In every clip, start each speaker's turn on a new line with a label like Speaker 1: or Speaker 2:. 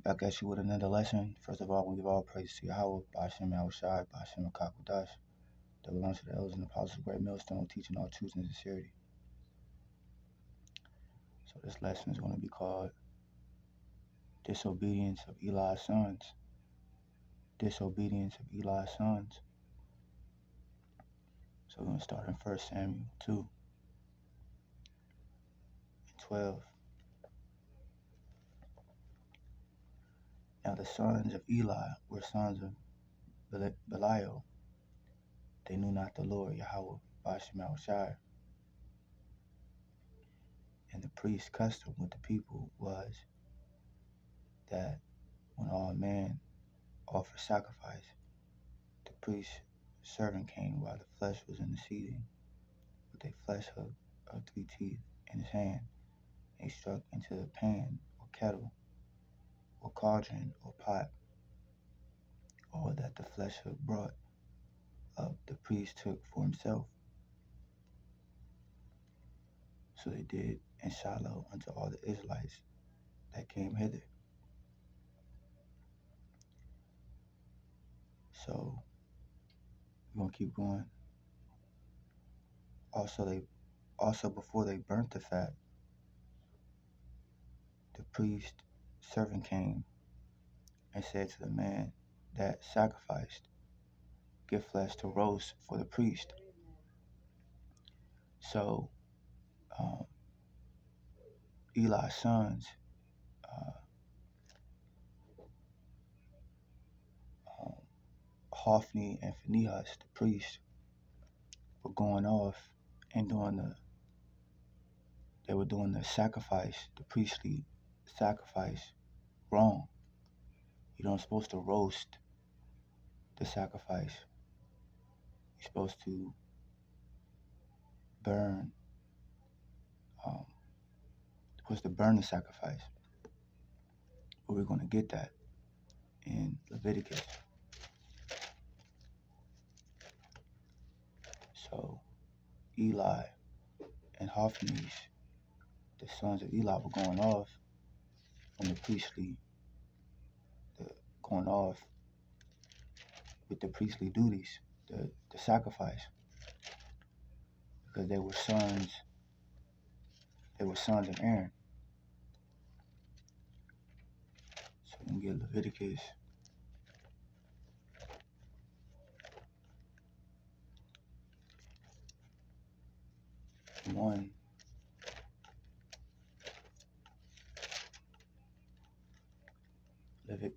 Speaker 1: back at you with another lesson. First of all, we give all praise to Yahweh, Ba'ashem Yahushai, Ba'ashem Kakudash, that belongs to the elders and apostles of Great Millstone, teaching all truth and sincerity. So this lesson is going to be called Disobedience of Eli's Sons. Disobedience of Eli's Sons. So we're going to start in 1 Samuel 2 and 12. Now the sons of Eli were sons of Belial. They knew not the Lord, Yahweh, Ba'ashem Yahushai. And the priest's custom with the people was that when all men offer sacrifice, the priest's servant came while the flesh was in the seething, with a flesh hook of 3 teeth in his hand, and he struck into the pan or kettle or cauldron or pot, all that the flesh hook brought up the priest took for himself. So they did in Shiloh unto all the Israelites that came hither. So we're going to keep going. Also before they burnt the fat, the priest servant came and said to the man that sacrificed, give flesh to roast for the priest. So Eli's sons, Hophni and Phinehas, the priest, were going off and they were doing the sacrifice, the priestly sacrifice, wrong. You don't supposed to roast the sacrifice. You're supposed to burn the sacrifice. But we're going to get that in Leviticus. So Eli and Hophni, the sons of Eli, were going off on going off with the priestly duties, the sacrifice, because they were sons of Aaron. So we can get Leviticus 1.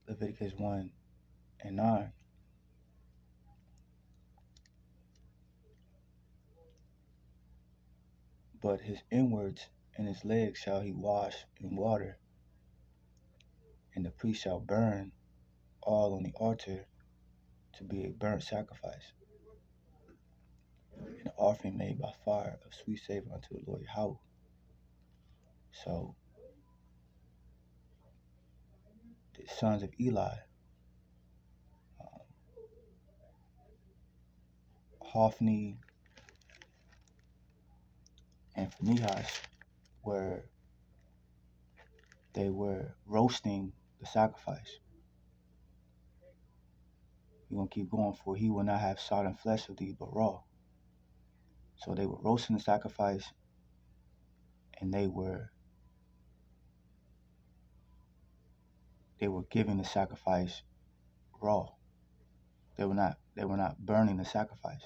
Speaker 1: Leviticus 1 and 9. But his inwards and his legs shall he wash in water, and the priest shall burn all on the altar to be a burnt sacrifice, an offering made by fire of sweet savor unto the Lord Yahweh. So the sons of Eli, Hophni and Phinehas, they were roasting the sacrifice. We're going to keep going, for he will not have sodden flesh of thee, but raw. So they were roasting the sacrifice, and they were giving the sacrifice raw. They were not burning the sacrifice.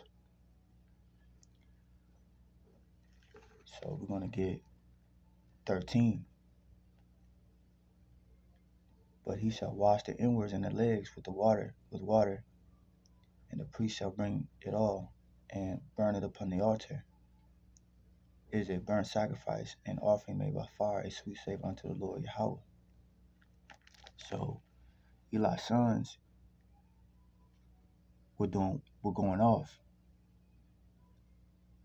Speaker 1: So we're going to get 13. But he shall wash the inwards and the legs with water, and the priest shall bring it all and burn it upon the altar. It is a burnt sacrifice, an offering made by fire, a sweet savor unto the Lord Yahweh. So Eli's sons were going off,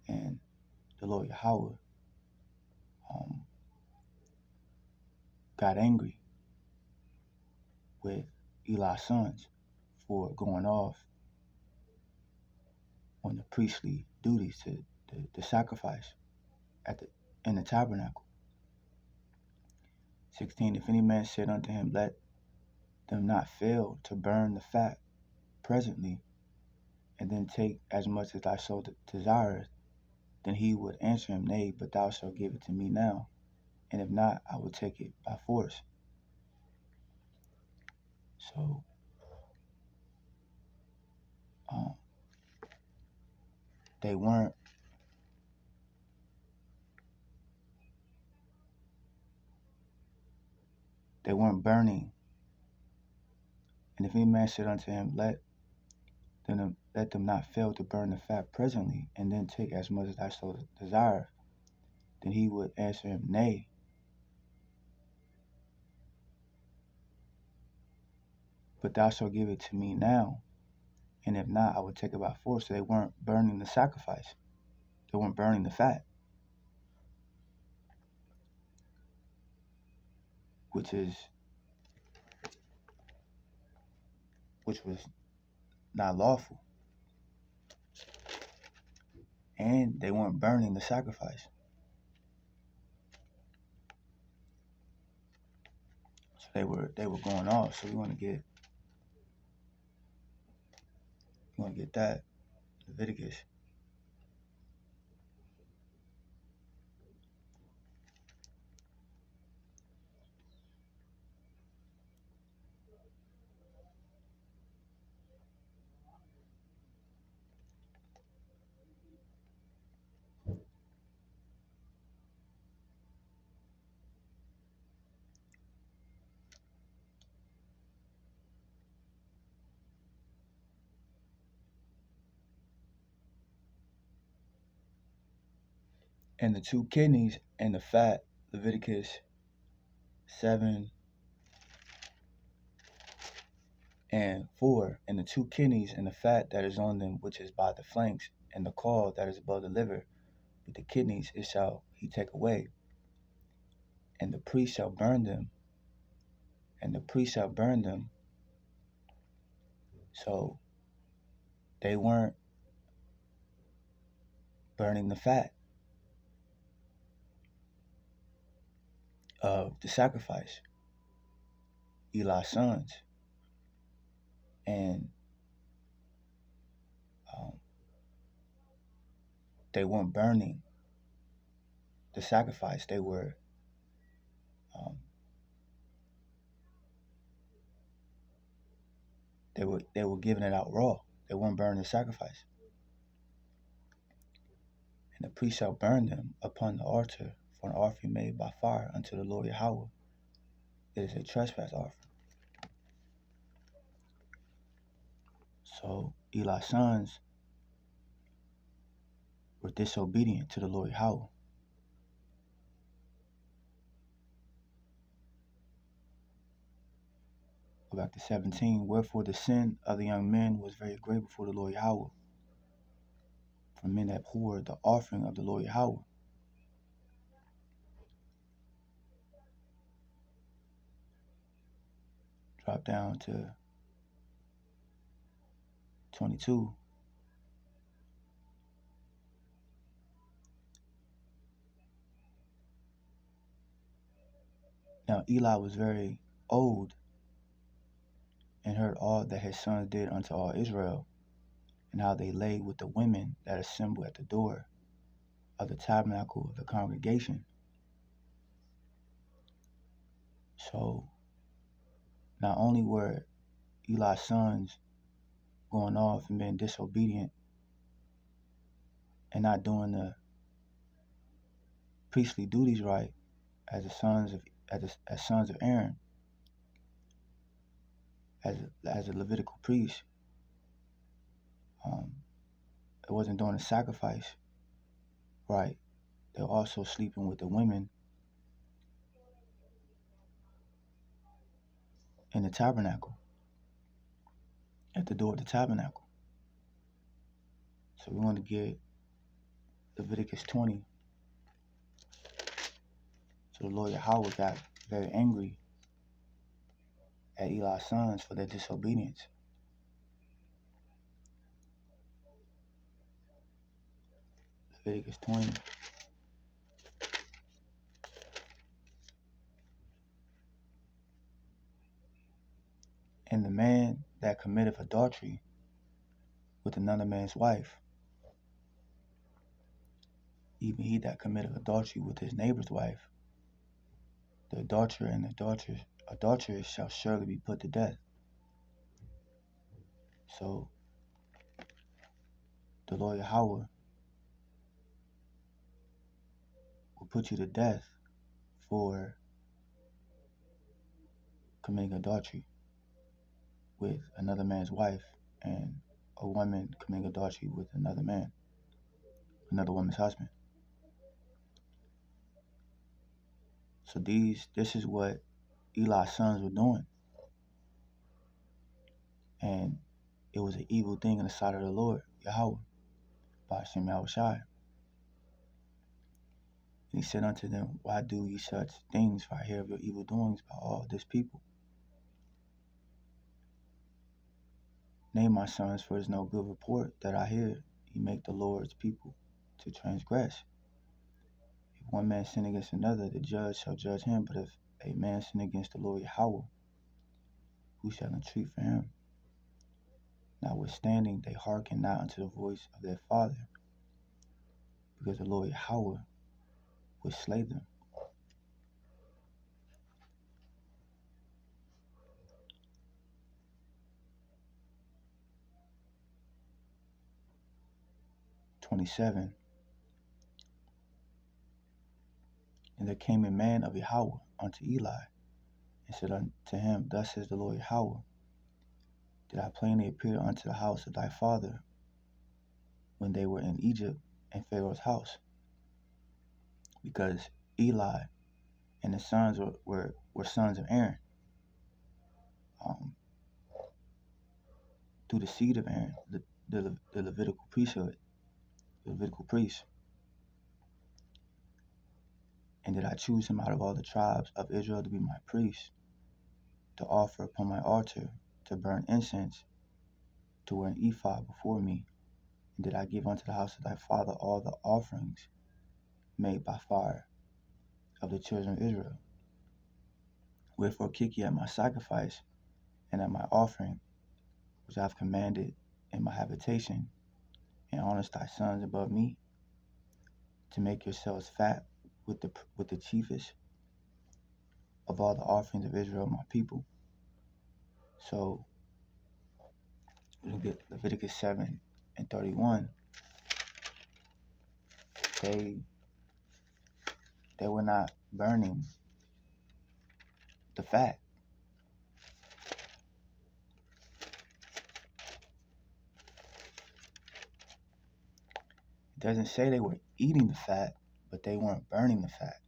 Speaker 1: and the Lord Yahweh got angry with Eli's sons for going off on the priestly duties, to the sacrifice in the tabernacle. 16. If any man said unto him, let them not fail to burn the fat presently, and then take as much as thy soul desireth, then he would answer him, Nay, but thou shalt give it to me now, and if not, I will take it by force. So um, they weren't burning. And if any man said unto him, let them not fail to burn the fat presently, and then take as much as thy soul desireth, then he would answer him, Nay, but thou shalt give it to me now, and if not, I will take it by force. So they weren't burning the sacrifice. They weren't burning the fat, which was not lawful. And they weren't burning the sacrifice. So they were going off. So we want to get that Leviticus. And the two kidneys and the fat, Leviticus 7 and 4, and the two kidneys and the fat that is on them, which is by the flanks, and the caul that is above the liver, with the kidneys it shall he take away, and the priest shall burn them, So they weren't burning the fat of the sacrifice, Eli's sons, and they weren't burning the sacrifice. They were giving it out raw. They weren't burning the sacrifice. And the priest shall burn them upon the altar for an offering made by fire unto the Lord Yahweh. It is a trespass offering. So Eli's sons were disobedient to the Lord Yahweh. Go back to 17. Wherefore the sin of the young men was very great before the Lord Yahweh, for men abhorred the offering of the Lord Yahweh. Drop down to 22. Now Eli was very old, and heard all that his sons did unto all Israel, and how they lay with the women that assembled at the door of the tabernacle of the congregation. So not only were Eli's sons going off and being disobedient and not doing the priestly duties right as the sons of Aaron, as a Levitical priest, it wasn't doing the sacrifice right. They're also sleeping with the women in the tabernacle, at the door of the tabernacle. So we want to get Leviticus 20. So the Lord Yahweh got very angry at Eli's sons for their disobedience. Leviticus 20. And the man that committeth adultery with another man's wife, even he that committeth adultery with his neighbor's wife, the adulterer and the adulteress shall surely be put to death. So the Lord Yahweh will put you to death for committing adultery with another man's wife, and a woman committing adultery with another man, another woman's husband. So this is what Eli's sons were doing. And it was an evil thing in the sight of the Lord, Yahweh, by Hashem Yahushai. And he said unto them, why do ye such things, for I hear of your evil doings by all this people? Nay, my sons, for it is no good report that I hear ye make the Lord's people to transgress. If one man sin against another, the judge shall judge him. But if a man sin against the Lord Yahweh, who shall entreat for him? Notwithstanding, they hearken not unto the voice of their father, because the Lord Yahweh would slay them. "27. And there came a man of Yahweh unto Eli, and said unto him, Thus says the Lord Yahweh, Did I plainly appear unto the house of thy father when they were in Egypt in Pharaoh's house? Because Eli and his sons were sons of Aaron, through the seed of Aaron, the Levitical priesthood, the Levitical priest. And did I choose him out of all the tribes of Israel to be my priest, to offer upon my altar, to burn incense, to wear an ephod before me? And did I give unto the house of thy father all the offerings made by fire of the children of Israel? Wherefore kick ye at my sacrifice and at my offering, which I have commanded in my habitation, and honest thy sons above me, to make yourselves fat with the chiefest of all the offerings of Israel, my people." So look at Leviticus 7 and 31. They were not burning the fat. It doesn't say they were eating the fat, but they weren't burning the fat.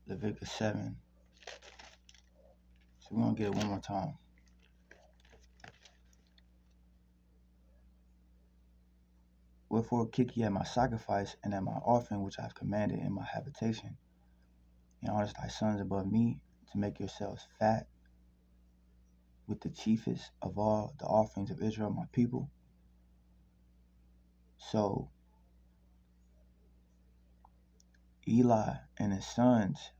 Speaker 1: Leviticus 7. So we're going to get it one more time. Wherefore kick ye at my sacrifice and at my offering, which I have commanded in my habitation, and honest thy sons above me, to make yourselves fat with the chiefest of all the offerings of Israel, my people. So Eli and his sons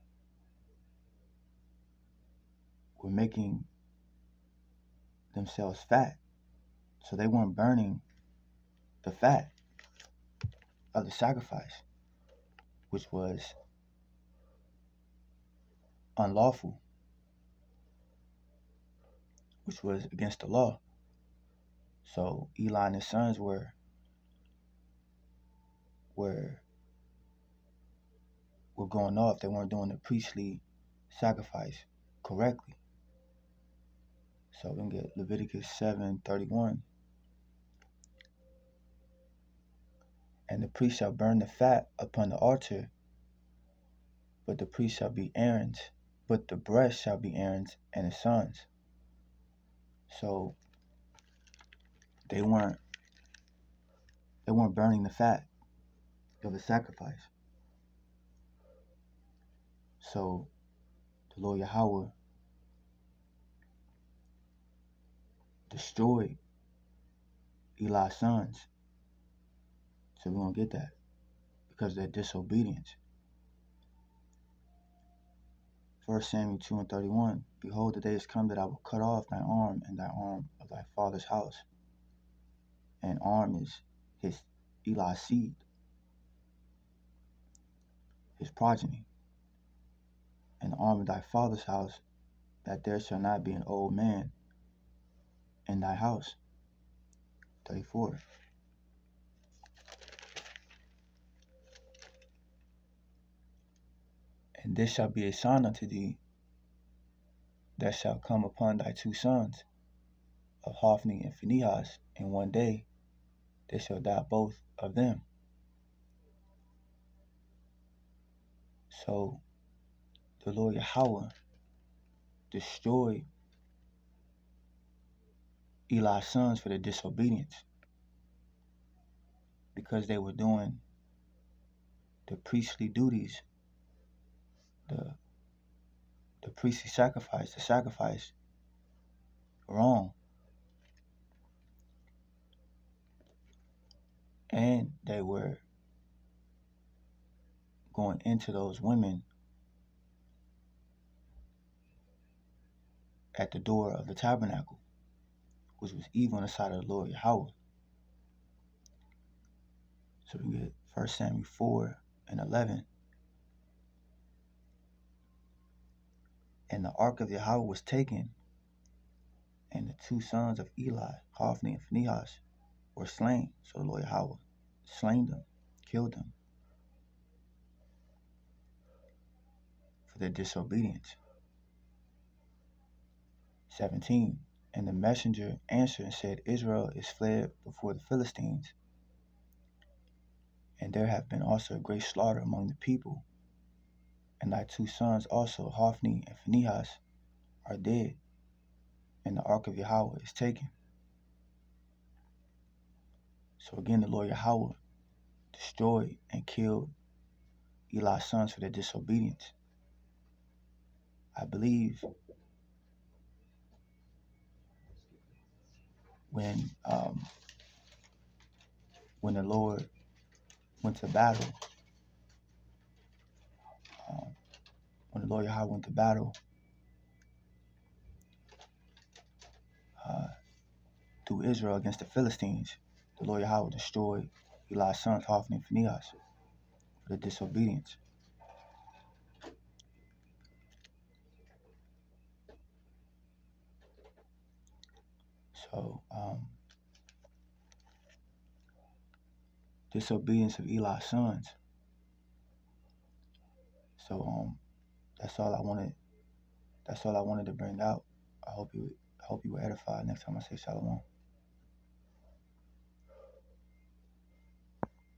Speaker 1: were making themselves fat. So they weren't burning the fat of the sacrifice, which was unlawful, which was against the law. So Eli and his sons were going off. They weren't doing the priestly sacrifice correctly. So we can get Leviticus 7:31. "And the priest shall burn the fat upon the altar, but the priest shall be Aaron's, but the breast shall be Aaron's and his sons." So they weren't burning the fat of the sacrifice. So the Lord Yahweh destroyed Eli's sons. So we're going to get that because of their disobedience. 1 Samuel 2:31. Behold, the day is come that I will cut off thy arm and thy arm of thy father's house. And arm is his Eli's seed, his progeny. And the arm of thy father's house, that there shall not be an old man in thy house. 34. And this shall be a sign unto thee that shall come upon thy two sons of Hophni and Phinehas in one day. They shall die both of them. So the Lord Yahweh destroyed Eli's sons for their disobedience because they were doing the priestly duties, the priestly sacrifice, the sacrifice wrong. And they were going into those women at the door of the tabernacle, which was evil on the side of the Lord Yahweh. So we get 1 Samuel 4:11. And the ark of Yahweh was taken, and the two sons of Eli, Hophni and Phinehas, were slain. So the Lord Yahweh slain them, killed them for their disobedience. 17. And the messenger answered and said, Israel is fled before the Philistines, and there have been also a great slaughter among the people. And thy two sons also, Hophni and Phinehas, are dead, and the ark of Yahweh is taken. So again, the Lord Yahweh destroyed and killed Eli's sons for their disobedience. I believe when the Lord went to battle, when the Lord Yahweh went to battle through Israel against the Philistines, the Lord Yahweh destroyed Eli's sons, Hophni and Phinehas, for their disobedience. So, disobedience of Eli's sons. So, that's all I wanted. That's all I wanted to bring out. I hope you were edified. Next time I say shalom.